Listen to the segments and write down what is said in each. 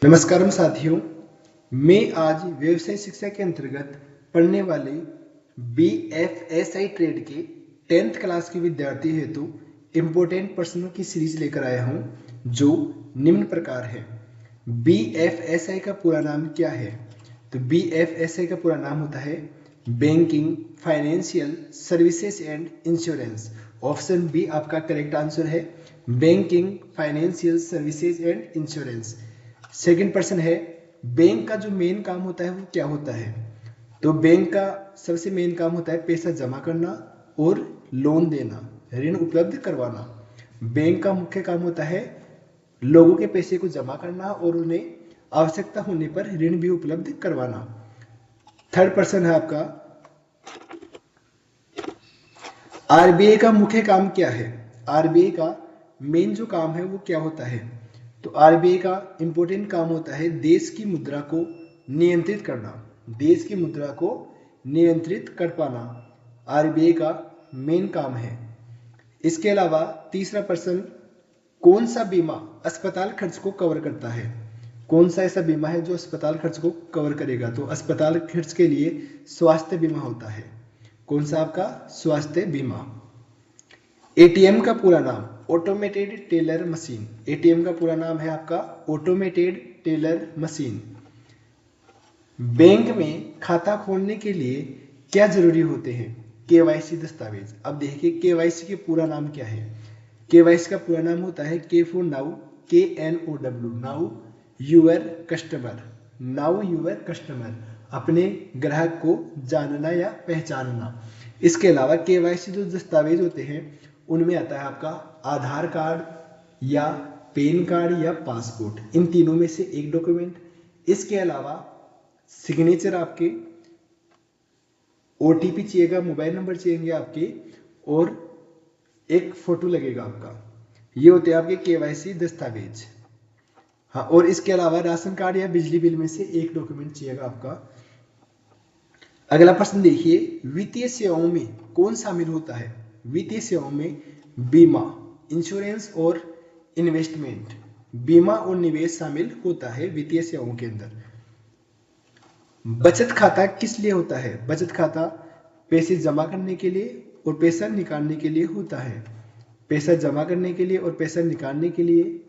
नमस्कारम साथियों, मैं आज व्यवसाय शिक्षा के अंतर्गत पढ़ने वाले BFSI ट्रेड के 10th क्लास के विद्यार्थी हेतु इम्पोर्टेंट प्रश्नों की सीरीज लेकर आया हूं, जो निम्न प्रकार है। BFSI का पूरा नाम क्या है? तो BFSI का पूरा नाम होता है banking, financial services and insurance. Option B आपका करेक्ट आंसर है, banking, financial services and insurance. Second person है, बैंक का जो मेन काम होता है वो क्या होता है? तो बैंक का सबसे मेन काम होता है पैसा जमा करना और लोन देना, ऋण उपलब्ध करवाना। बैंक का मुख्य काम होता है लोगों के पैसे को जमा करना और उन्हें आवश्यकता होने पर ऋण भी उपलब्ध करवाना। थर्ड पर्सन है आपका, RBI का मुख्य काम क्या है? RBI का मेन जो काम है वो क्या होता है? तो RBI का इंपॉर्टेंट काम होता है देश की मुद्रा को नियंत्रित करना, देश की मुद्रा को नियंत्रित कर पाना RBI का मेन काम है। इसके अलावा तीसरा पर्सन, कौन सा बीमा अस्पताल खर्च को कवर करता है? कौन सा ऐसा बीमा है जो अस्पताल खर्च को कवर करेगा? तो अस्पताल खर्च के लिए स्वास्थ्य बीमा होता है। कौन सा आपका? स्वास्थ्य बीमा। ATM का पूरा नाम ऑटोमेटेड टेलर मशीन। ATM का पूरा नाम है आपका ऑटोमेटेड टेलर मशीन। बैंक में खाता खोलने के लिए क्या जरूरी होते हैं? KYC दस्तावेज। अब देखिए KYC के पूरा नाम क्या है। KYC का पूरा नाम होता है K for now, KNOW, now your customer, now your customer, अपने ग्राहक को जानना या पहचानना। इसके अलावा KYC जो दस्तावेज होते हैं उनमें आता है आपका आधार कार्ड या पैन कार्ड या पासपोर्ट, इन तीनों में से एक डॉक्यूमेंट। इसके अलावा सिग्नेचर आपके, OTP चाहिएगा, मोबाइल नंबर चाहिए आपके, और एक फोटो लगेगा आपका। ये होते हैं आपके KYC दस्तावेज। हाँ, और इसके अलावा राशन कार्ड या बिजली बिल में से एक डॉक्यूमेंट चाहिएगा आपका। अगला प्रश्न देखिए, वित्तीय सेवाओं में कौन शामिल होता है? वित्तीय सेवाओं में बीमा, इंश्योरेंस और इन्वेस्टमेंट, बीमा और निवेश शामिल होता है वित्तीय सेवाओं के अंदर। बचत खाता किस लिए होता है? बचत खाता पैसे जमा करने के लिए और पैसा निकालने के लिए होता है। पैसा जमा करने के लिए और पैसा निकालने के लिए,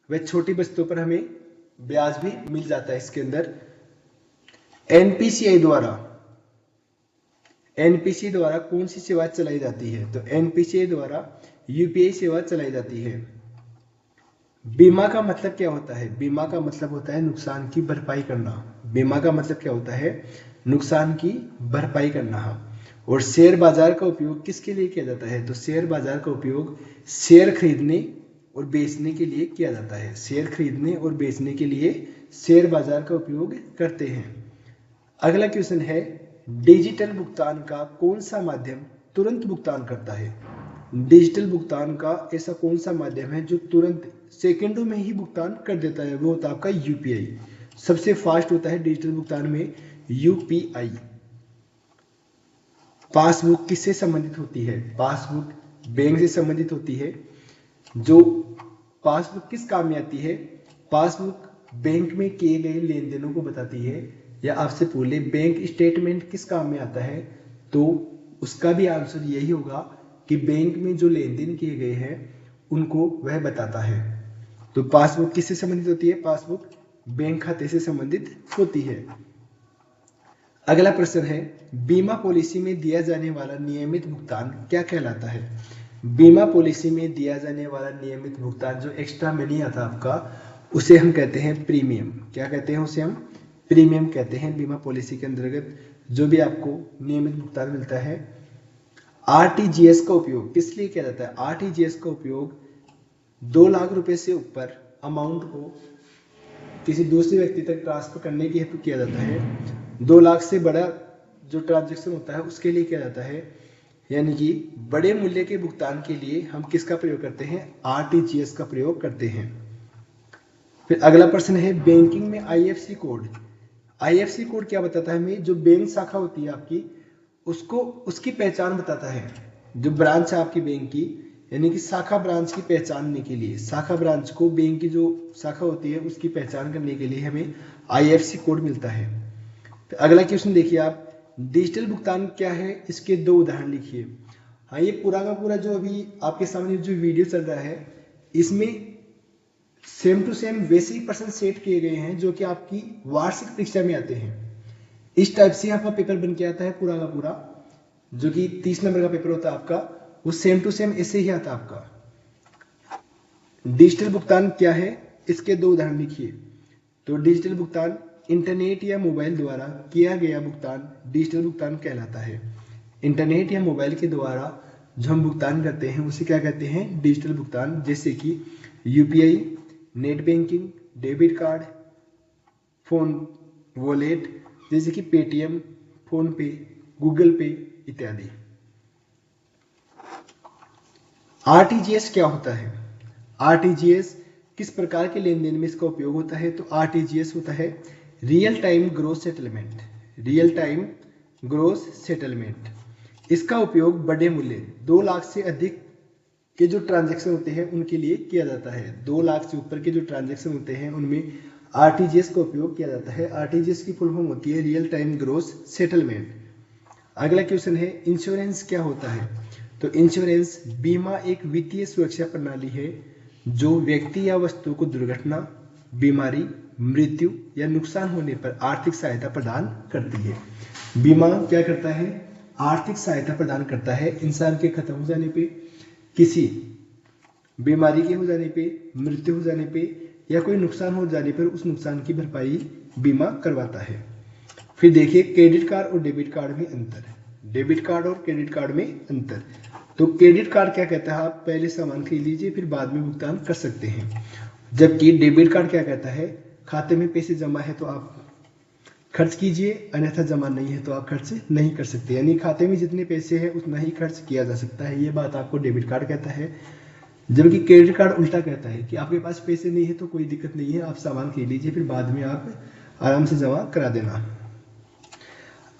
वह छोटी बचतों पर हमें ब्याज भी मिल जाता है इसके अंदर। NPCI द्वारा कौन सी सेवा चलाई जाती है? तो NPCI द्वारा UPI सेवा चलाई जाती है। बीमा का मतलब क्या होता है? बीमा का मतलब होता है नुकसान की भरपाई करना। बीमा का मतलब क्या होता है? नुकसान की भरपाई करना। और शेयर बाजार का उपयोग किसके लिए किया जाता है? तो शेयर बाजार का उपयोग शेयर खरीदने और बेचने के लिए किया जाता है। शेयर खरीदने और बेचने के लिए शेयर बाजार का उपयोग करते हैं। अगला क्वेश्चन है, डिजिटल भुगतान का कौन सा माध्यम तुरंत भुगतान करता है? डिजिटल भुगतान का ऐसा कौन सा माध्यम है जो तुरंत सेकंडों में ही भुगतान कर देता है? वो होता है आपका UPI। सबसे फास्ट होता है डिजिटल भुगतान में UPI। पासबुक किससे संबंधित होती है? पासबुक बैंक से संबंधित होती है। जो पासबुक किस काम में आती है? पासबुक बैंक में किए गए लेन देनों को बताती है। या आपसे पूछे बैंक स्टेटमेंट किस काम में आता है, तो उसका भी आंसर यही होगा कि बैंक में जो लेन देन किए गए हैं उनको वह बताता है। तो पासबुक किससे संबंधित होती है? पासबुक बैंक खाते से संबंधित होती है। अगला प्रश्न है, बीमा पॉलिसी में दिया जाने वाला नियमित भुगतान क्या कहलाता है? बीमा पॉलिसी में दिया जाने वाला नियमित भुगतान जो एक्स्ट्रा मनी आता है आपका, उसे हम कहते हैं प्रीमियम। क्या कहते हैं? उसे हम प्रीमियम कहते हैं। बीमा पॉलिसी के अंतर्गत जो भी आपको नियमित भुगतान मिलता है। RTGS का उपयोग किस लिए किया जाता है? RTGS का उपयोग 2 लाख रुपए से ऊपर अमाउंट को किसी दूसरे व्यक्ति तक ट्रांसफर करने के हेतु किया जाता है। 2 लाख से बड़ा जो ट्रांजैक्शन होता है उसके लिए किया जाता है। यानी कि बड़े मूल्य के भुगतान के लिए हम किसका प्रयोग करते हैं? RTGS का प्रयोग करते हैं। फिर अगला प्रश्न है, बैंकिंग में IFSC कोड। IFSC कोड क्या बताता है हमें? जो बैंक शाखा होती है आपकी, उसको उसकी पहचान बताता है। जो ब्रांच है आपकी बैंक की, यानी कि शाखा ब्रांच की पहचानने के लिए, शाखा ब्रांच को, बैंक की जो शाखा होती है उसकी पहचान करने के लिए हमें IFSC कोड मिलता है। तो अगला क्वेश्चन देखिए आप, डिजिटल भुगतान क्या है, इसके 2 उदाहरण लिखिए। हाँ, ये पूरा का पूरा जो अभी आपके सामने जो वीडियो चल रहा है इसमें सेम टू सेम वैसे ही प्रश्न सेट किए गए हैं जो कि आपकी वार्षिक परीक्षा में आते हैं। इस टाइप से आपका पेपर बन के आता है पूरा का पूरा, जो कि 30 नंबर का पेपर होता है आपका, वो सेम टू सेम ऐसे ही आता है आपका। डिजिटल भुगतान क्या है, इसके 2 उदाहरण लिखिए। तो डिजिटल भुगतान इंटरनेट या मोबाइल द्वारा किया गया भुगतान डिजिटल भुगतान कहलाता है। इंटरनेट या मोबाइल के द्वारा जो हम भुगतान करते हैं उसे क्या कहते हैं, डिजिटल भुगतान, जैसे कि UPI, net banking, debit card, phone wallet जैसे कि पेटीएम, फोन पे, गूगल पे इत्यादि। RTGS क्या होता है, RTGS किस प्रकार के लेन देन में इसका उपयोग होता है, तो RTGS होता है real time gross settlement, real time gross settlement. इसका उपयोग बड़े मूल्य 2 लाख से अधिक के जो ट्रांजैक्शन होते हैं उनके लिए किया जाता है। 2 लाख से ऊपर के जो ट्रांजैक्शन होते हैं उनमें RTGS का उपयोग किया जाता है। RTGS की फुल फॉर्म होती है रियल टाइम ग्रोस सेटलमेंट। अगला क्वेश्चन है, इंश्योरेंस क्या होता है, तो इंश्योरेंस बीमा एक वित्तीय सुरक्षा प्रणाली है जो व्यक्ति या वस्तु को दुर्घटना, बीमारी, मृत्यु या नुकसान होने पर आर्थिक सहायता प्रदान करती है। बीमा क्या करता है, आर्थिक सहायता प्रदान करता है इंसान के खत्म हो जाने पे, किसी बीमारी के हो जाने पे, मृत्यु हो जाने पे या कोई नुकसान हो जाने पर उस नुकसान की भरपाई बीमा करवाता है। फिर देखिए क्रेडिट कार्ड और डेबिट कार्ड में अंतर, डेबिट कार्ड और क्रेडिट कार्ड में अंतर। तो क्रेडिट कार्ड क्या कहता है, आप पहले सामान खरीद लीजिए फिर बाद में भुगतान कर सकते हैं, जबकि डेबिट कार्ड क्या कहता है, खाते में पैसे जमा है तो आप खर्च कीजिए, अन्यथा जमा नहीं है तो आप खर्च नहीं कर सकते, यानी खाते में जितने पैसे हैं उतना ही खर्च किया जा सकता है। ये बात आपको डेबिट कार्ड कहता है। जबकि क्रेडिट कार्ड उल्टा कहता है कि आपके पास पैसे नहीं है तो कोई दिक्कत नहीं है, आप सामान खरीद लीजिए फिर बाद में आप आराम से जमा करा देना।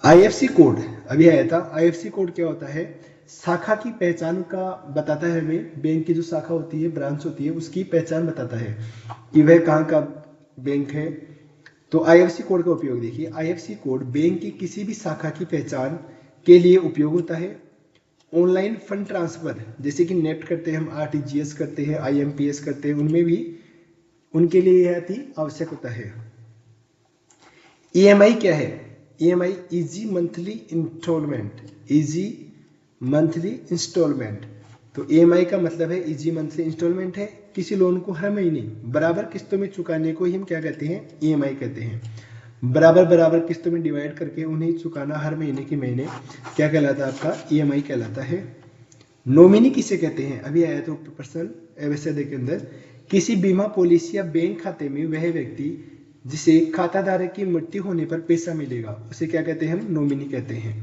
IFSC कोड अभी आया था, IFSC कोड क्या होता है, शाखा की पहचान का बताता है हमें, बैंक की जो शाखा होती है, ब्रांच होती है, उसकी पहचान बताता है कि वह कहाँ का बैंक है। तो IFSC कोड का उपयोग देखिए, IFSC कोड बैंक की किसी भी शाखा की पहचान के लिए उपयोग होता है। ऑनलाइन फंड ट्रांसफर जैसे कि नेफ्ट करते हैं हम, RTGS करते हैं, IMPS करते हैं, उनमें भी उनके लिए यह अति आवश्यक होता है। EMI क्या है, EMI easy monthly instalment, easy monthly instalment. तो EMI का मतलब है इजी मंथली इंस्टॉलमेंट है, किसी लोन को हर महीने बराबर किस्तों में चुकाने को ही हम क्या कहते हैं, EMI कहते हैं। बराबर बराबर किस्तों में डिवाइड करके उन्हें चुकाना हर महीने के महीने क्या कहलाता है, आपका EMI कहलाता है। नॉमिनी किसे कहते हैं, अभी आया तो प्रश्न एवसद के अंदर, किसी बीमा पॉलिसी या बैंक खाते में वह व्यक्ति जिसे खाता धारक की मृत्यु होने पर पैसा मिलेगा उसे क्या कहते हैं, हम नॉमिनी कहते हैं।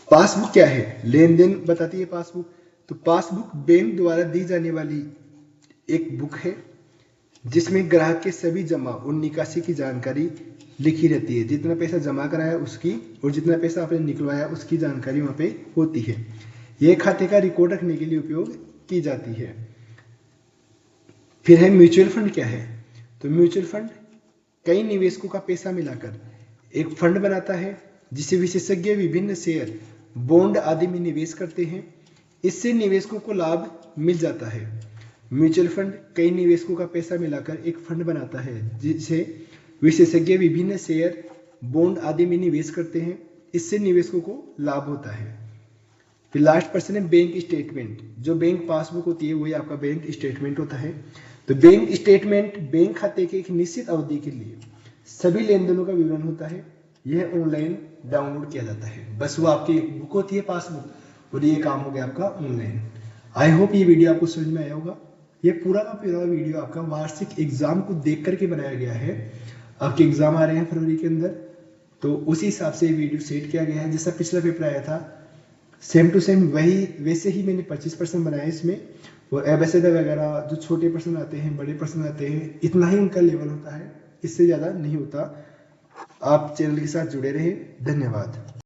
पासबुक क्या है, लेन देन बताती है पासबुक। तो पासबुक बैंक द्वारा दी जाने वाली एक बुक है जिसमें ग्राहक के सभी जमा और निकासी की जानकारी लिखी रहती है, जितना पैसा जमा कराया उसकी और जितना पैसा आपने निकलवाया उसकी जानकारी वहां पे होती है। यह खाते का रिकॉर्ड रखने के लिए उपयोग की जाती है। फिर है म्यूचुअल फंड क्या है, तो म्यूचुअल फंड कई निवेशकों का पैसा मिलाकर एक फंड बनाता है जिसे विशेषज्ञ विभिन्न शेयर, बॉन्ड आदि में निवेश करते हैं, इससे निवेशकों को लाभ मिल जाता है। म्यूचुअल फंड कई निवेशकों का पैसा मिलाकर एक फंड बनाता है जिसे विशेषज्ञ विभिन्न शेयर, बॉन्ड आदि में निवेश करते हैं, इससे निवेशकों को लाभ होता है। फिर लास्ट प्रश्न है बैंक स्टेटमेंट, जो बैंक पासबुक होती है वही आपका बैंक स्टेटमेंट होता है। तो बैंक स्टेटमेंट बैंक खाते के एक निश्चित अवधि के लिए सभी लेन देनों का विवरण होता है, यह ऑनलाइन डाउनलोड किया जाता है। बस वो आपकी बुक होती है पासबुक और ये काम हो गया आपका ऑनलाइन। आई होप ये वीडियो आपको समझ में आया होगा। ये पूरा का पूरा वीडियो आपका वार्षिक एग्जाम को देख करके बनाया गया है। आपके एग्जाम आ रहे हैं फरवरी के अंदर, तो उसी हिसाब से ये वीडियो सेट किया गया है। जैसा पिछला पेपर आया था सेम टू सेम वही वैसे ही मैंने 25% बनाया इसमें, और एबेसिडर वगैरह जो छोटे प्रश्न आते हैं, बड़े प्रश्न आते हैं, इतना ही उनका लेवल होता है, इससे ज़्यादा नहीं होता। आप चैनल के साथ जुड़े रहे, धन्यवाद।